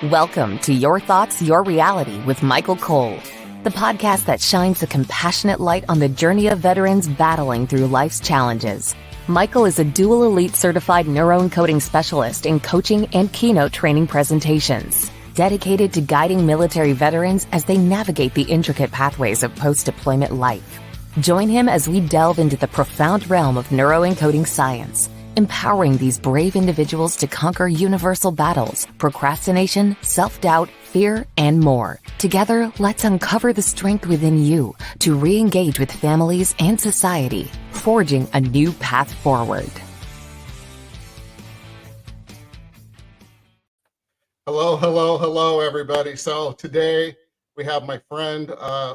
Welcome to Your Thoughts, Your Reality with Michael Cole, the podcast that shines a compassionate light on the journey of veterans battling through life's challenges. Michael is a dual elite certified neuroencoding specialist in coaching and keynote training presentations, dedicated to guiding military veterans as they navigate the intricate pathways of post-deployment life. Join him as we delve into the profound realm of neuroencoding science, empowering these brave individuals to conquer universal battles, procrastination, self-doubt, fear, and more. Together, let's uncover the strength within you to re-engage with families and society, forging a new path forward. Hello, everybody. So today we have my friend,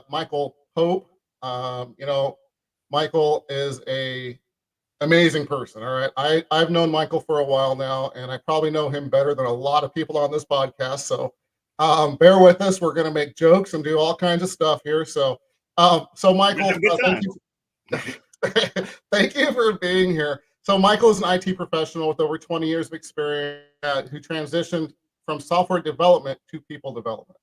Michael Pope. Michael is a amazing person. All right. I've known Michael for a while now, and I probably know him better than a lot of people on this podcast. So bear with us. We're going to make jokes and do all kinds of stuff here. So Michael, thank you for being here. So Michael is an IT professional with over 20 years of experience who transitioned from software development to people development.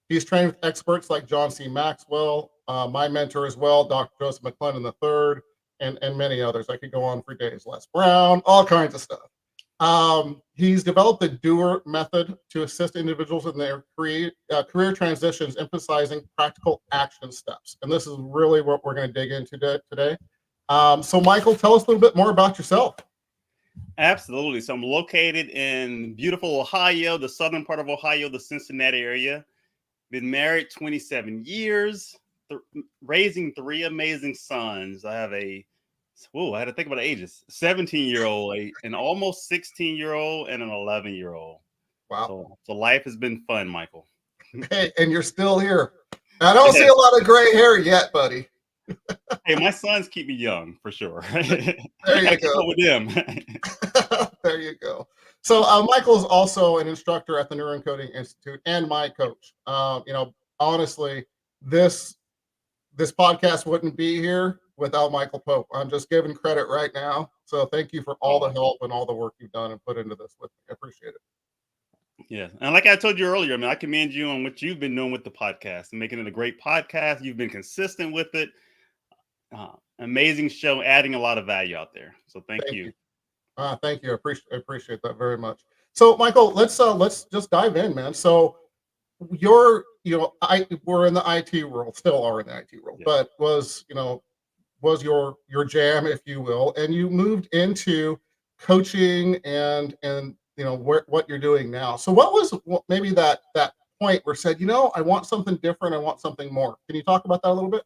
He's trained with experts like John C. Maxwell, my mentor as well, Dr. Joseph McClendon III, and many others. I could go on for days. Les Brown, all kinds of stuff. He's developed the Doer method to assist individuals in their career transitions, emphasizing practical action steps. And this is really what we're going to dig into today. So Michael, tell us a little bit more about yourself. Absolutely. So I'm located in beautiful Ohio, the southern part of Ohio, the Cincinnati area. Been married 27 years, raising three amazing sons. I have I had to think about the ages, 17-year-old, an almost 16-year-old, and an 11-year-old. Wow. So life has been fun, Michael. Hey, and you're still here. I don't see a lot of gray hair yet, buddy. Hey, my sons keep me young, for sure. There you go. With them. There you go. So Michael is also an instructor at the Neuroencoding Institute and my coach. Honestly, this podcast wouldn't be here without Michael Pope. I'm just giving credit right now. So thank you for all the help and all the work you've done and put into this with me. I appreciate it. Yeah. And like I told you earlier, I commend you on what you've been doing with the podcast and making it a great podcast. You've been consistent with it. Amazing show, adding a lot of value out there. So thank you. Thank you. I appreciate that very much. So Michael, let's just dive in, man. So we're in the IT world, still are in the IT world, yeah. But was your jam, if you will, and you moved into coaching and what you're doing now. So what was maybe that point where said, I want something different, I want something more. Can you talk about that a little bit?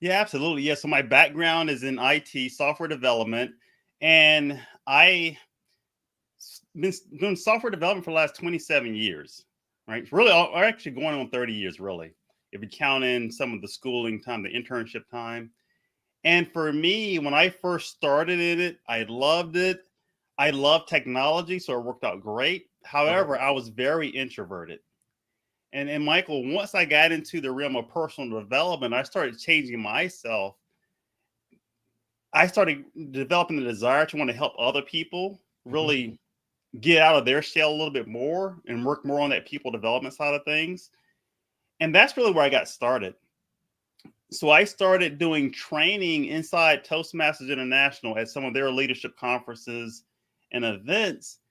Yeah, absolutely. Yeah. So my background is in IT, software development, and I've been doing software development for the last 27 years, right? Really, actually going on 30 years, really, if you count in some of the schooling time, the internship time. And for me, when I first started in it, I loved it. I love technology, so it worked out great. However, I was very introverted. And Michael, once I got into the realm of personal development, I started changing myself. I started developing the desire to want to help other people really get out of their shell a little bit more and work more on that people development side of things. And that's really where I got started. So I started doing training inside Toastmasters International at some of their leadership conferences and events.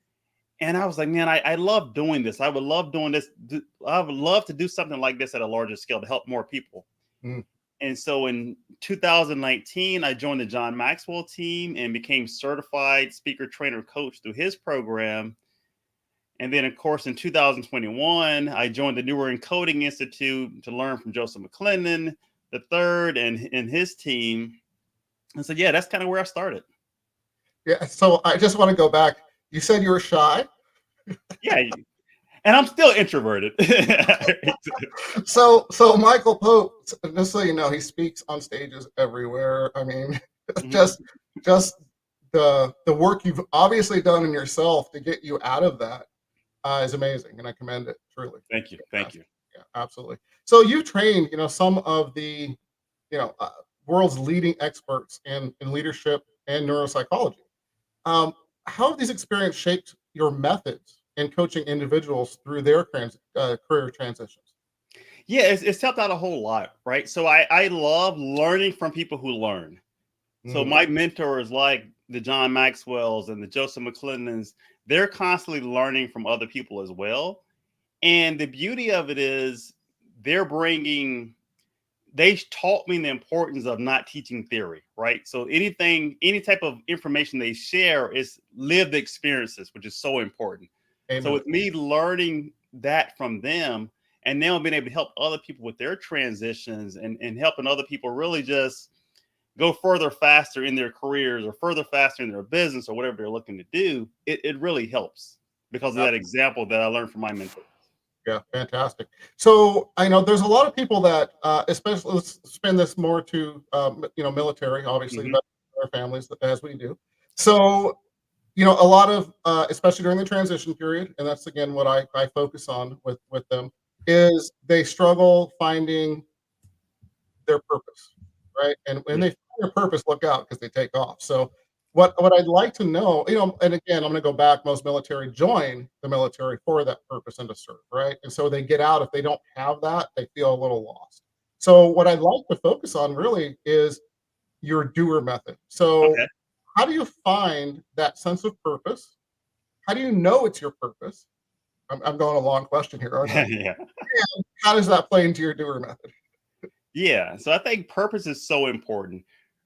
And I was like, man, I love doing this. I would love doing this. I would love to do something like this at a larger scale to help more people. And so in 2019, I joined the John Maxwell team and became certified speaker, trainer, coach through his program. And then, of course, in 2021, I joined the Neuroencoding Institute to learn from Joseph McClendon III and his team. And so, yeah, that's kind of where I started. Yeah. So I just want to go back. You said you were shy. Yeah. And I'm still introverted. So Michael Pope, just so you know, he speaks on stages everywhere. I mean, just the work you've obviously done in yourself to get you out of that is amazing, and I commend it truly. Thank you. Thank you. Yeah, absolutely. So you trained, some of the, world's leading experts in leadership and neuropsychology. How have these experiences shaped your methods in coaching individuals through their career transitions? Yeah, it's helped out a whole lot, right? So I love learning from people who learn. So Mhm. my mentors, like the John Maxwells and the Joseph McClendons, they're constantly learning from other people as well. And the beauty of it is they're bringing, they taught me the importance of not teaching theory, right? So any type of information they share is lived experiences, which is so important. So Amen. with me learning that from them, and now being able to help other people with their transitions, and helping other people really just go further faster in their careers or further faster in their business or whatever they're looking to do, it really helps because of that example that I learned from my mentor. Yeah, fantastic. So I know there's a lot of people that, especially, let's spin this more to, military, obviously, Hmm. but our families as we do. So, a lot of, especially during the transition period, and that's again what I focus on with them, is they struggle finding their purpose, right? And when Yeah. they find their purpose, look out because they take off. So what I'd like to know, and again, I'm going to go back. Most military join the military for that purpose and to serve, right? And so they get out. If they don't have that, they feel a little lost. So what I'd like to focus on really is your doer method. So Okay. how do you find that sense of purpose? How do you know it's your purpose? I'm going a long question here, aren't I? Yeah. How does that play into your doer method? Yeah. So I think purpose is so important,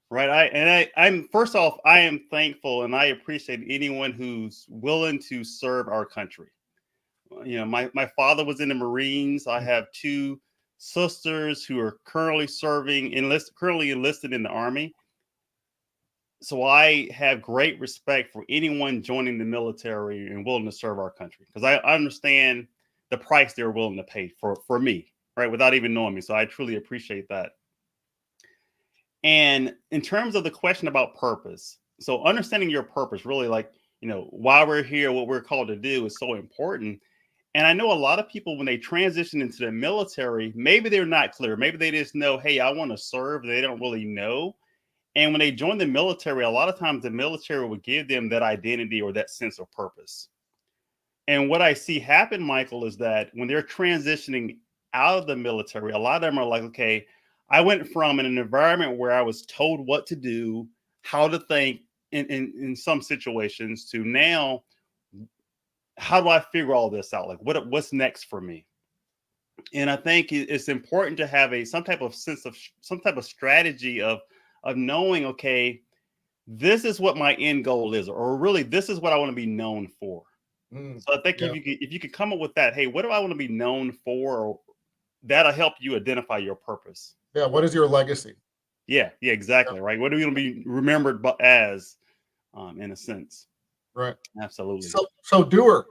right? I'm first off, I am thankful and I appreciate anyone who's willing to serve our country. My father was in the Marines. I have two sisters who are currently enlisted in the Army. So I have great respect for anyone joining the military and willing to serve our country because I understand the price they're willing to pay for me, right? Without even knowing me. So I truly appreciate that. And in terms of the question about purpose, so understanding your purpose, really, like, why we're here, what we're called to do is so important. And I know a lot of people, when they transition into the military, maybe they're not clear. Maybe they just know, hey, I want to serve. They don't really know. And when they join the military, a lot of times the military will give them that identity or that sense of purpose. And what I see happen, Michael, is that when they're transitioning out of the military, a lot of them are like, okay, I went from an environment where I was told what to do, how to think in some situations, to now, how do I figure all this out? Like, what's next for me? And I think it's important to have some type of some type of strategy of knowing, okay, this is what my end goal is, or really this is what I want to be known for. Mm, So I think yeah, if you could come up with that, hey, what do I want to be known for? Or that'll help you identify your purpose. yeah. What is your legacy? Yeah, yeah, Yeah, exactly. Right. What are you going to be remembered as, in a sense? right. Absolutely. So doer.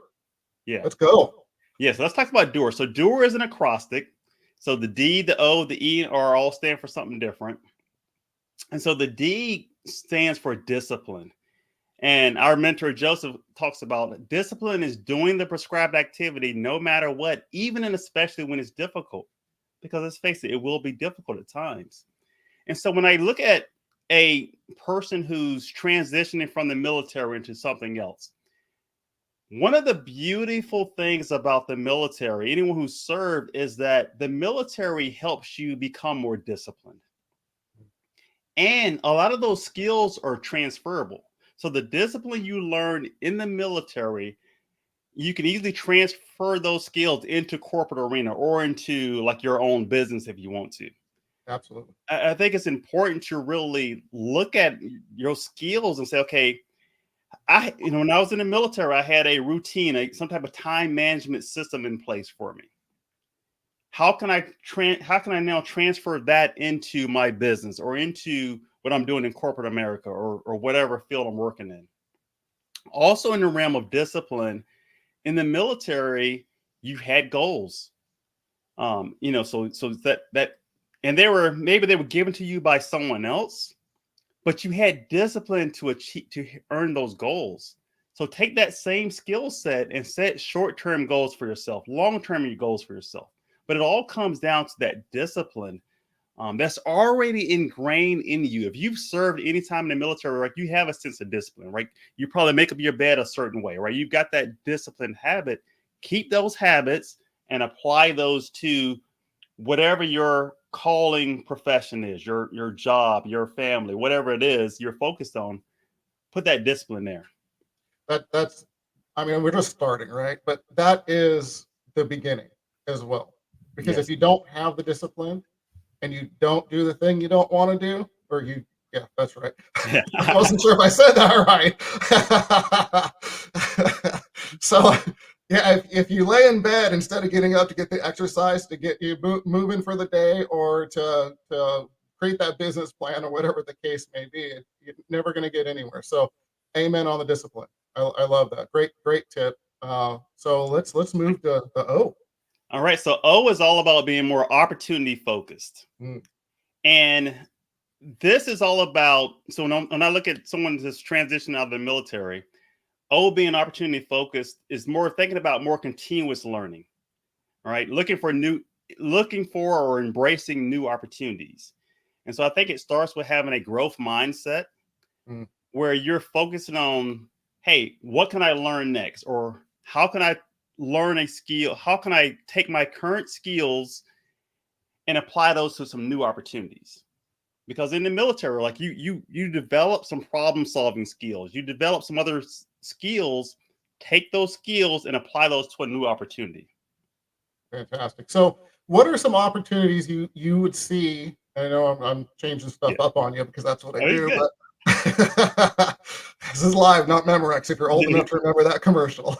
Yeah. Let's go. Yeah. So let's talk about Doer. So Doer is an acrostic. So the D, the O, the E are all stand for something different. And so the D stands for discipline. And our mentor Joseph talks about discipline is doing the prescribed activity no matter what, even and especially when it's difficult. Because let's face it, it will be difficult at times. And so when I look at a person who's transitioning from the military into something else, one of the beautiful things about the military, anyone who served, is that the military helps you become more disciplined. And a lot of those skills are transferable. So the discipline you learn in the military, you can easily transfer those skills into corporate arena or into like your own business if you want to. Absolutely. I think it's important to really look at your skills and say, okay, when I was in the military, I had a routine, some type of time management system in place for me. How can I now transfer that into my business or into what I'm doing in corporate America or whatever field I'm working in? Also in the realm of discipline, in the military, you had goals. So that and they were given to you by someone else, but you had discipline to achieve to earn those goals. So take that same skill set and set short-term goals for yourself, long-term goals for yourself. But it all comes down to that discipline that's already ingrained in you. If you've served any time in the military, right, you have a sense of discipline, right? You probably make up your bed a certain way, right? You've got that disciplined habit. Keep those habits and apply those to whatever your calling profession is, your job, your family, whatever it is you're focused on. Put that discipline there. That's, I mean, we're just starting, right? But that is the beginning as well. Because Yes. if you don't have the discipline and you don't do the thing you don't want to do, or you, yeah, that's right. Yeah. I wasn't sure if I said that right. So, yeah, if you lay in bed instead of getting up to get the exercise to get you moving for the day, or to create that business plan or whatever the case may be, you're never going to get anywhere. So, amen on the discipline. I love that. Great tip. So let's move to the O. All right. So O is all about being more opportunity focused. Mm. And this is all about, so when I look at someone that's transitioned out of the military, O being opportunity focused is more thinking about more continuous learning. All right. Looking for or embracing new opportunities. And so I think it starts with having a growth mindset where you're focusing on, hey, what can I learn next? Or how can I learn a skill? How can I take my current skills and apply those to some new opportunities? Because in the military, like you develop some problem solving skills, you develop some other skills, take those skills and apply those to a new opportunity. Fantastic. So what are some opportunities you would see? I know I'm changing stuff up on you because that's what I do, but this is live, not Memorex, if you're old enough to remember that commercial.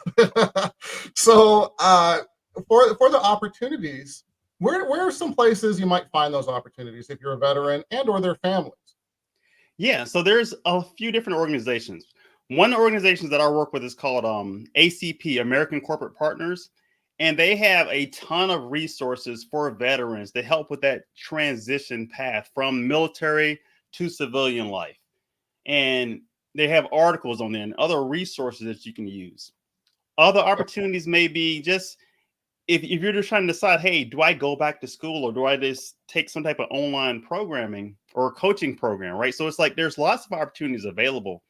So for the opportunities, where are some places you might find those opportunities if you're a veteran and or their families? Yeah, so there's a few different organizations. One of the organizations that I work with is called ACP, American Corporate Partners. And they have a ton of resources for veterans to help with that transition path from military to civilian life. And they have articles on there and other resources that you can use. Other opportunities may be just if you're just trying to decide, hey, do I go back to school or do I just take some type of online programming or coaching program, right? So it's like there's lots of opportunities available.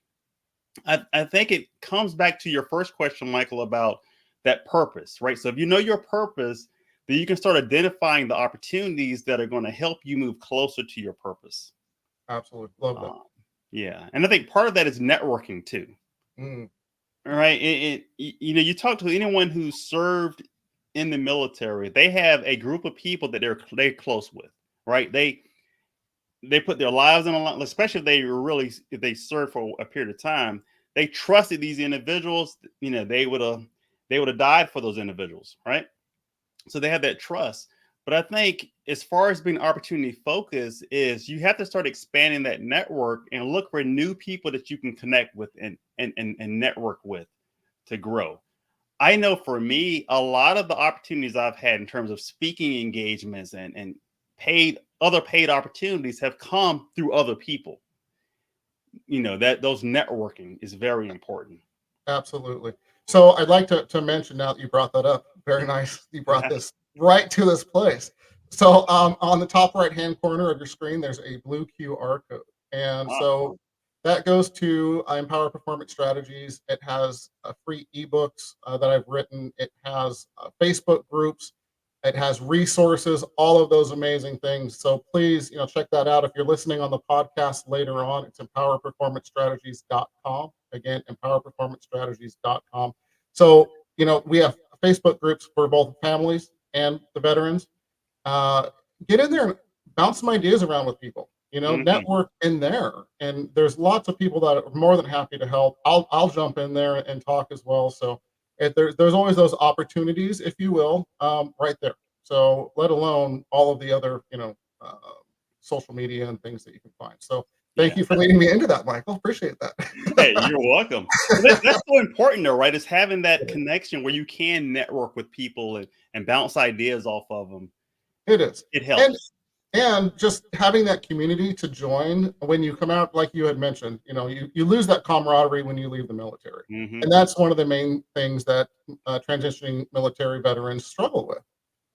I think it comes back to your first question, Michael, about that purpose, right? So if you know your purpose, then you can start identifying the opportunities that are going to help you move closer to your purpose. Absolutely. Love that. Yeah. And I think part of that is networking too. All right. You talk to anyone who served in the military, they have a group of people that they're close with, right? They put their lives on the line, especially if they served for a period of time. They trusted these individuals. They would have died for those individuals, right? So they have that trust. But I think as far as being opportunity focused is you have to start expanding that network and look for new people that you can connect with and network with to grow. I know for me, a lot of the opportunities I've had in terms of speaking engagements and paid opportunities have come through other people. That those networking is very important. Absolutely. So I'd like to mention now that you brought that up. Very nice. You brought this right to this place. So on the top right-hand corner of your screen, there's a blue QR code. And so that goes to Empower Performance Strategies. It has free ebooks that I've written. It has Facebook groups. It has resources, all of those amazing things. So please, check that out. If you're listening on the podcast later on, it's empowerperformancestrategies.com. Again, empowerperformancestrategies.com. So, we have Facebook groups for both families and the veterans. Get in there and bounce some ideas around with people. Network in there. And there's lots of people that are more than happy to help. I'll jump in there and talk as well. So there's always those opportunities, if you will, right there. So let alone all of the other, social media and things that you can find. So thank you for leading me into that, Michael. Appreciate that. Hey, you're welcome. That's so important though, right? Is having that connection where you can network with people and bounce ideas off of them. It is. It helps. And just having that community to join when you come out, like you had mentioned, you lose that camaraderie when you leave the military. And that's one of the main things that transitioning military veterans struggle with.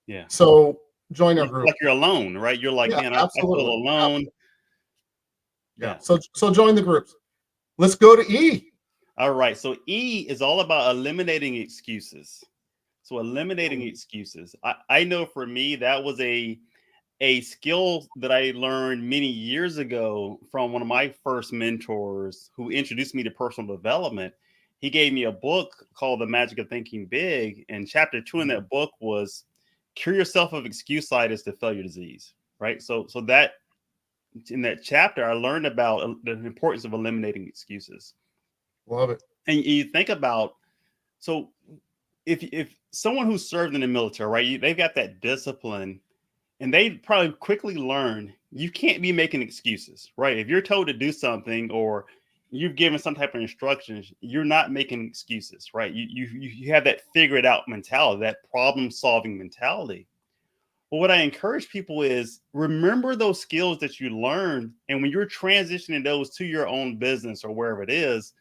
Yeah. So join our You feel group. like you're alone, right? You're like, Yeah, man, I feel absolutely. alone. Yeah. Yeah. So join the groups. Let's go to E. All right. So E is all about eliminating excuses. So eliminating excuses. I know for me, that was a skill that I learned many years ago from one of my first mentors who introduced me to personal development. He gave me a book called The Magic of Thinking Big. And chapter 2 in that book was cure yourself of excuse-itis to failure disease. Right. So that in that chapter, I learned about the importance of eliminating excuses. Love it. And you think about, so if someone who served in the military, right, they've got that discipline, and they probably quickly learn you can't be making excuses, right? If you're told to do something or you've given some type of instructions, you're not making excuses, right? You have that figure it out mentality, that problem solving mentality. But what I encourage people is remember those skills that you learned, and when you're transitioning those to your own business or wherever it is,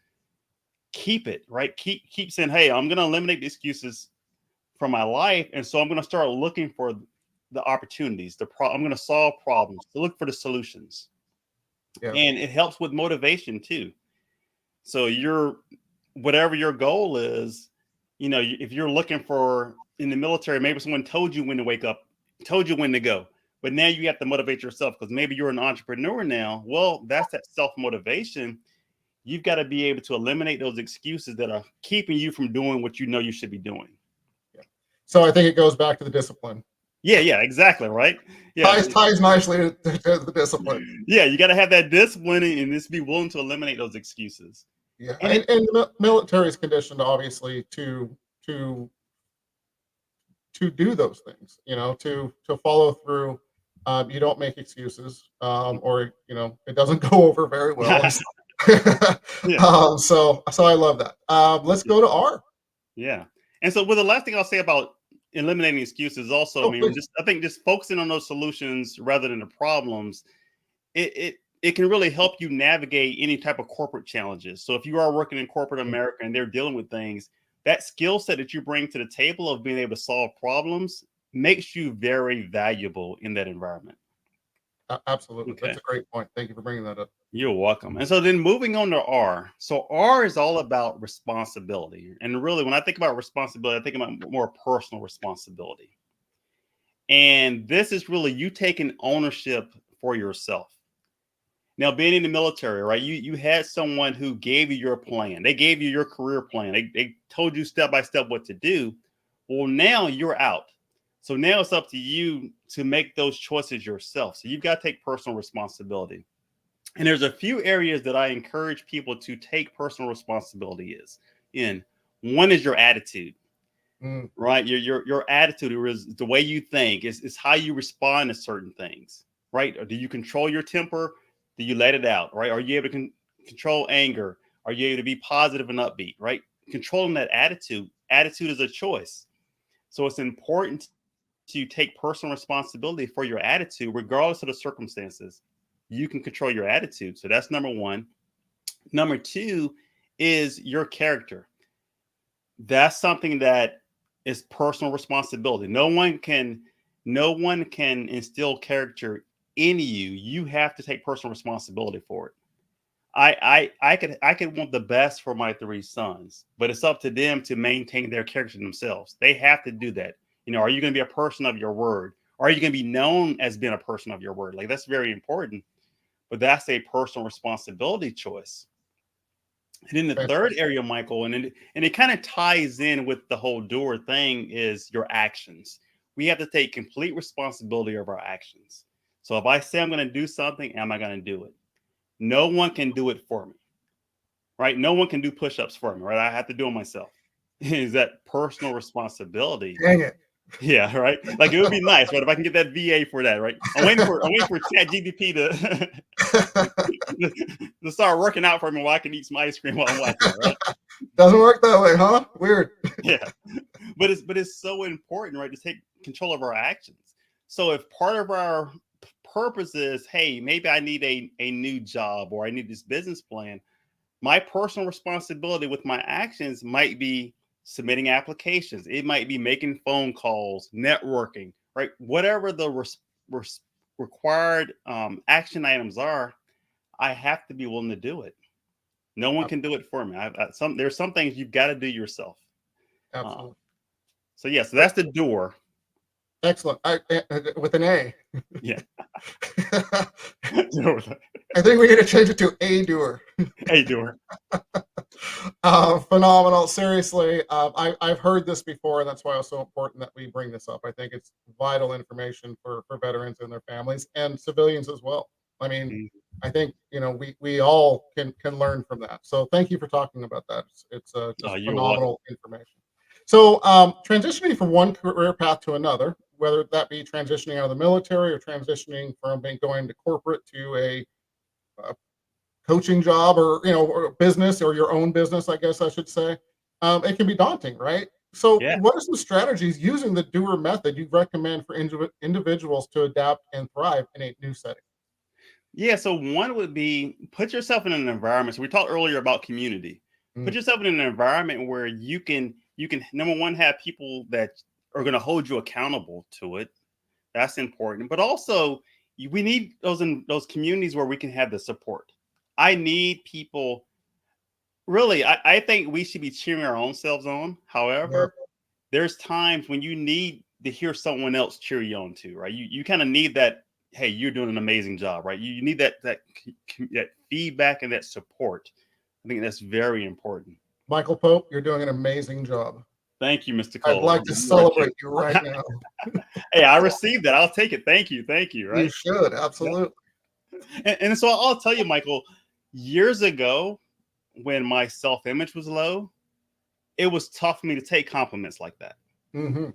keep it, right? Keep saying, hey, I'm going to eliminate the excuses from my life, and so I'm going to start looking for the opportunities. I'm going to solve problems, to look for the solutions. Yeah. And it helps with motivation too. So whatever your goal is, if you're looking for in the military, maybe someone told you when to wake up, told you when to go, but now you have to motivate yourself because maybe you're an entrepreneur now. Well, that's that self-motivation. You've got to be able to eliminate those excuses that are keeping you from doing what you know you should be doing. Yeah. So I think it goes back to the discipline. Yeah, exactly, right? Yeah, ties nicely to the discipline. Yeah, you got to have that discipline and just be willing to eliminate those excuses. Yeah, and the military is conditioned, obviously, to do those things. To follow through. You don't make excuses, or it doesn't go over very well. Yeah. So I love that. Let's go to R. Yeah, and so, the last thing I'll say about eliminating excuses, also, I think just focusing on those solutions rather than the problems, it can really help you navigate any type of corporate challenges. So if you are working in corporate America and they're dealing with things, that skill set that you bring to the table of being able to solve problems makes you very valuable in that environment. Absolutely. Okay. That's a great point. Thank you for bringing that up. You're welcome. And so then moving on to R. So R is all about responsibility. And really, when I think about responsibility, I think about more personal responsibility. And this is really you taking ownership for yourself. Now, being in the military, right, you had someone who gave you your plan. They gave you your career plan. They told you step by step what to do. Well, now you're out. So now it's up to you to make those choices yourself. So you've got to take personal responsibility. And there's a few areas that I encourage people to take personal responsibility in. One is your attitude, right? Your attitude is the way you think, is how you respond to certain things, right? Or do you control your temper? Do you let it out, right? Are you able to control anger? Are you able to be positive and upbeat, right? Controlling that attitude. Attitude is a choice. So it's important to take personal responsibility for your attitude, regardless of the circumstances. You can control your attitude. So that's number one. Number two is your character. That's something that is personal responsibility. No one can instill character in you. You have to take personal responsibility for it. I could want the best for my three sons, but it's up to them to maintain their character themselves. They have to do that. Are you going to be a person of your word? Are you going to be known as being a person of your word? Like, that's very important. But that's a personal responsibility choice. And then the third area, Michael, and it kind of ties in with the whole doer thing, is your actions. We have to take complete responsibility of our actions. So if I say I'm going to do something, am I going to do it? No one can do it for me, right? No one can do push-ups for me, right? I have to do it myself. Is that personal responsibility? Dang it. Yeah, right. Like, it would be nice, right, if I can get that VA for that, right? I'm waiting for ChatGPT to start working out for me while I can eat some ice cream while I'm watching it, right? Doesn't work that way, huh? Weird. Yeah, but it's so important, right, to take control of our actions. So if part of our purpose is, hey, maybe I need a new job, or I need this business plan, my personal responsibility with my actions might be submitting applications. It might be making phone calls, networking, right? Whatever the required action items are, I have to be willing to do it. No one can do it for me. There's some things you've got to do yourself. Absolutely. So yeah, so that's the Doer. Excellent. With an A. Yeah. I think we need to change it to a Doer. Hey, Doer. Phenomenal. Seriously, I've heard this before, and that's why it's so important that we bring this up. I think it's vital information for veterans and their families and civilians as well. I mean, I think we all can learn from that. So thank you for talking about that. It's just phenomenal information. So transitioning from one career path to another, whether that be transitioning out of the military or transitioning from going to corporate to a coaching job or or business or your own business, I guess I should say, it can be daunting, right? So what are some strategies using the Doer method you recommend for individuals to adapt and thrive in a new setting? Yeah, so one would be put yourself in an environment. So we talked earlier about community. Put yourself in an environment where you can number one, have people that are going to hold you accountable to it. That's important. But also we need those communities where we can have the support. I need people. Really, I think we should be cheering our own selves on. However, there's times when you need to hear someone else cheer you on too, right? You kind of need that. Hey, you're doing an amazing job, right? You need that feedback and that support. I think that's very important. Michael Pope, you're doing an amazing job. Thank you, Mr. Cole. I'd like to celebrate you right now. Hey, I received that. I'll take it. Thank you. Right? You should, absolutely. And so I'll tell you, Michael, years ago, when my self-image was low, it was tough for me to take compliments like that.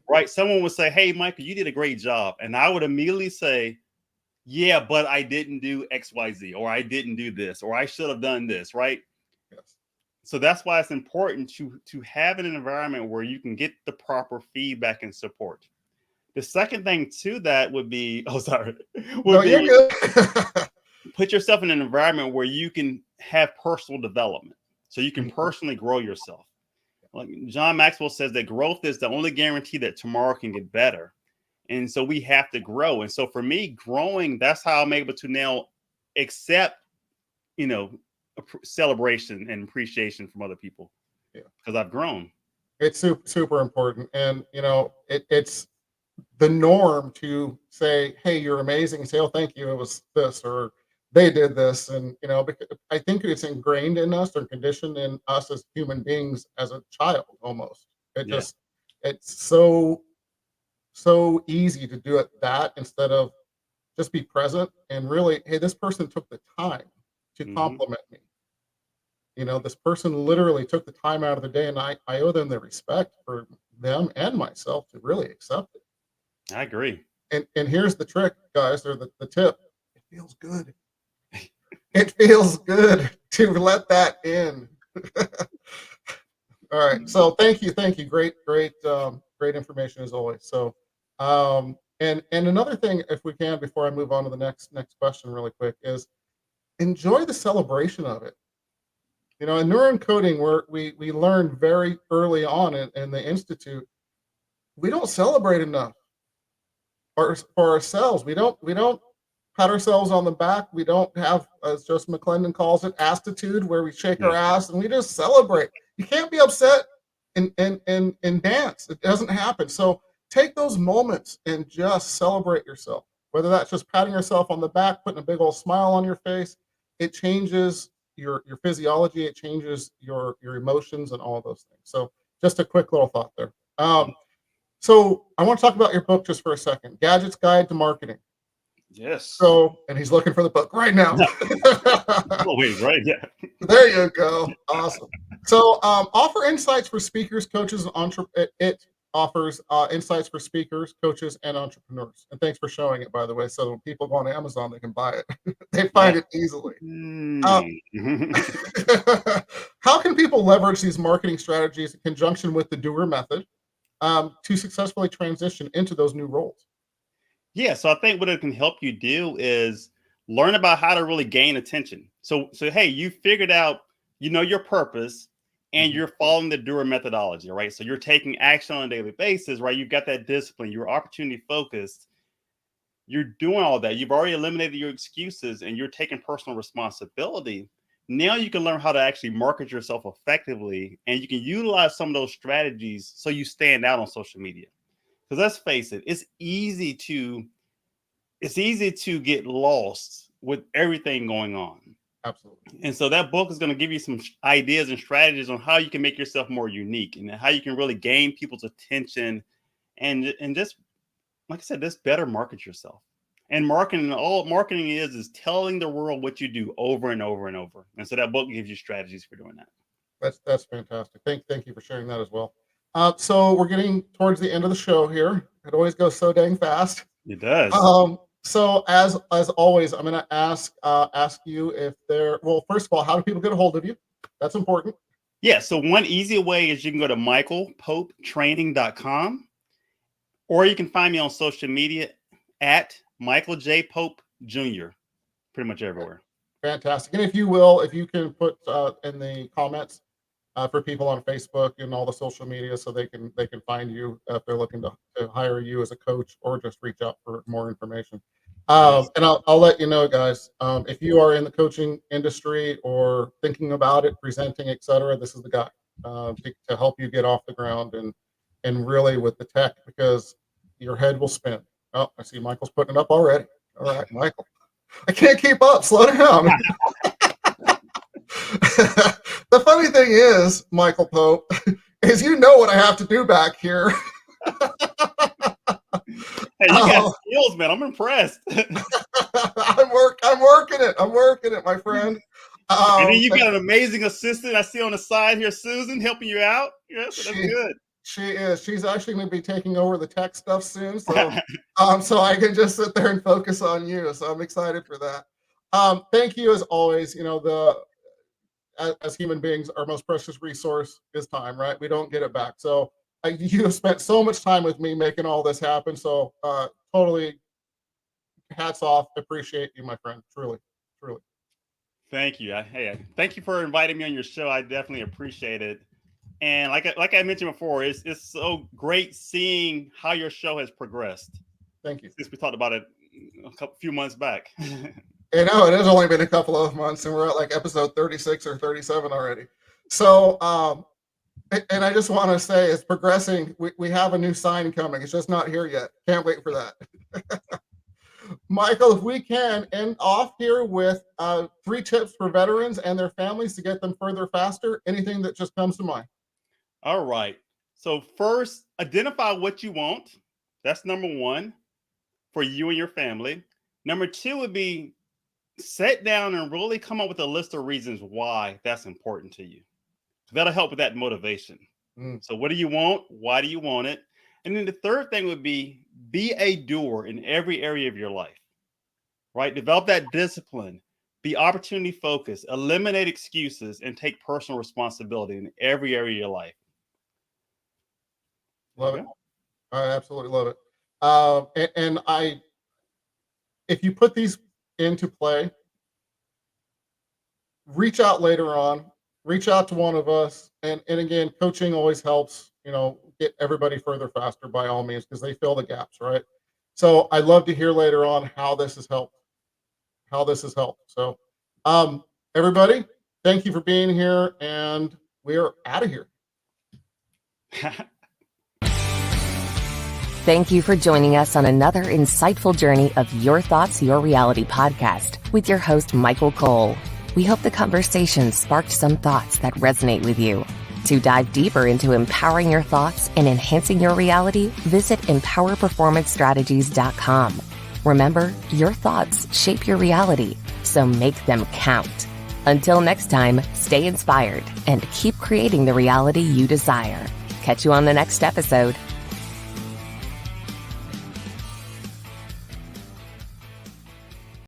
Right? Someone would say, hey, Michael, you did a great job. And I would immediately say, yeah, but I didn't do XYZ, or I didn't do this, or I should have done this, right? Yes. So that's why it's important to have an environment where you can get the proper feedback and support. The second thing to that would be, You're good. Put yourself in an environment where you can have personal development, so you can personally grow yourself. Like John Maxwell says, that growth is the only guarantee that tomorrow can get better. And so we have to grow. And so for me, growing, that's how I'm able to now accept, celebration and appreciation from other people. Yeah, because I've grown. It's super important. And, it's the norm to say, hey, you're amazing. And say, oh, thank you. It was this, or they did this. And, because I think it's ingrained in us or conditioned in us as human beings as a child almost. It's so easy to do it that instead of just be present and really, hey, this person took the time to compliment me. This person literally took the time out of the day, and I owe them the respect for them and myself to really accept it. I agree. And here's the trick, guys, or the tip. It feels good. It feels good to let that in. All right. So thank you. Great information as always. So and another thing, if we can, before I move on to the next question really quick, is enjoy the celebration of it. In neuroencoding, we learned very early on in the Institute, we don't celebrate enough for ourselves. We don't pat ourselves on the back. We don't have, as Joseph McClendon calls it, attitude, where we shake our ass and we just celebrate. You can't be upset and dance. It doesn't happen. So take those moments and just celebrate yourself. Whether that's just patting yourself on the back, putting a big old smile on your face, it changes your physiology, it changes your emotions and all of those things. So just a quick little thought there. So I want to talk about your book just for a second, Gadget's Guide to Marketing. Yes. So, and he's looking for the book right now. Oh, wait, right. Yeah. There you go. Awesome. So offer insights for speakers, coaches, and it offers insights for speakers, coaches, and entrepreneurs. And thanks for showing it, by the way. So when people go on Amazon, they can buy it. They find it easily. How can people leverage these marketing strategies in conjunction with the Doer method to successfully transition into those new roles? Yeah, so I think what it can help you do is learn about how to really gain attention. So hey, you figured out, your purpose. and you're following the Doer methodology, right? So you're taking action on a daily basis, right? You've got that discipline, you're opportunity focused. You're doing all that. You've already eliminated your excuses and you're taking personal responsibility. Now you can learn how to actually market yourself effectively, and you can utilize some of those strategies so you stand out on social media. Because let's face it, it's easy to get lost with everything going on. Absolutely. And so that book is going to give you some ideas and strategies on how you can make yourself more unique and how you can really gain people's attention and just, like I said, just better market yourself. And marketing, all marketing is telling the world what you do over and over and over. And so that book gives you strategies for doing that. That's fantastic. Thank you for sharing that as well. So we're getting towards the end of the show here. It always goes so dang fast. It does. So as always, I'm going to ask you if well, first of all, how do people get a hold of you? That's important. Yeah. So one easy way is you can go to michaelpopetraining.com, or you can find me on social media at Michael J. Pope Jr. Pretty much everywhere. Fantastic. And if you can put in the comments for people on Facebook and all the social media, so they can find you if they're looking to hire you as a coach or just reach out for more information. And I'll let you know, guys, if you are in the coaching industry or thinking about it, presenting, etc., this is the guy to help you get off the ground and really with the tech, because your head will spin. Oh, I see Michael's putting it up already. All right, Michael. I can't keep up. Slow down. The funny thing is, Michael Pope, is you know what I have to do back here. Hey, you got skills, man. I'm impressed. I'm working it, my friend. And then you got an amazing assistant I see on the side here, Susan, helping you out. Yeah, so that's good. She is. She's actually going to be taking over the tech stuff soon, so so I can just sit there and focus on you. So I'm excited for that. Thank you as always. You know, as human beings, our most precious resource is time, right? We don't get it back. So you have spent so much time with me making all this happen. So totally hats off. Appreciate you, my friend. Truly. Thank you. Thank you for inviting me on your show. I definitely appreciate it. And like I mentioned before, it's so great seeing how your show has progressed. Thank you. Since we talked about it a few months back. You know, it has only been a couple of months, and we're at like episode 36 or 37 already. So, and I just want to say, it's progressing. We have a new sign coming. It's just not here yet. Can't wait for that. Michael, if we can end off here with 3 tips for veterans and their families to get them further faster. Anything that just comes to mind? All right. So first, identify what you want. That's number 1 for you and your family. Number 2 would be sit down and really come up with a list of reasons why that's important to you. That'll help with that motivation. So what do you want? Why do you want it? And then the third thing would be a doer in every area of your life, right? Develop that discipline, be opportunity focused, eliminate excuses, and take personal responsibility in every area of your life. Love it. I absolutely love it. And if you put these into play, reach out later on, reach out to one of us. And again, coaching always helps, get everybody further faster by all means, because they fill the gaps, right? So I'd love to hear later on how this has helped. So everybody, thank you for being here, and we are out of here. Thank you for joining us on another insightful journey of Your Thoughts, Your Reality podcast with your host, Michael Cole. We hope the conversation sparked some thoughts that resonate with you. To dive deeper into empowering your thoughts and enhancing your reality, visit empowerperformancestrategies.com. Remember, your thoughts shape your reality, so make them count. Until next time, stay inspired and keep creating the reality you desire. Catch you on the next episode.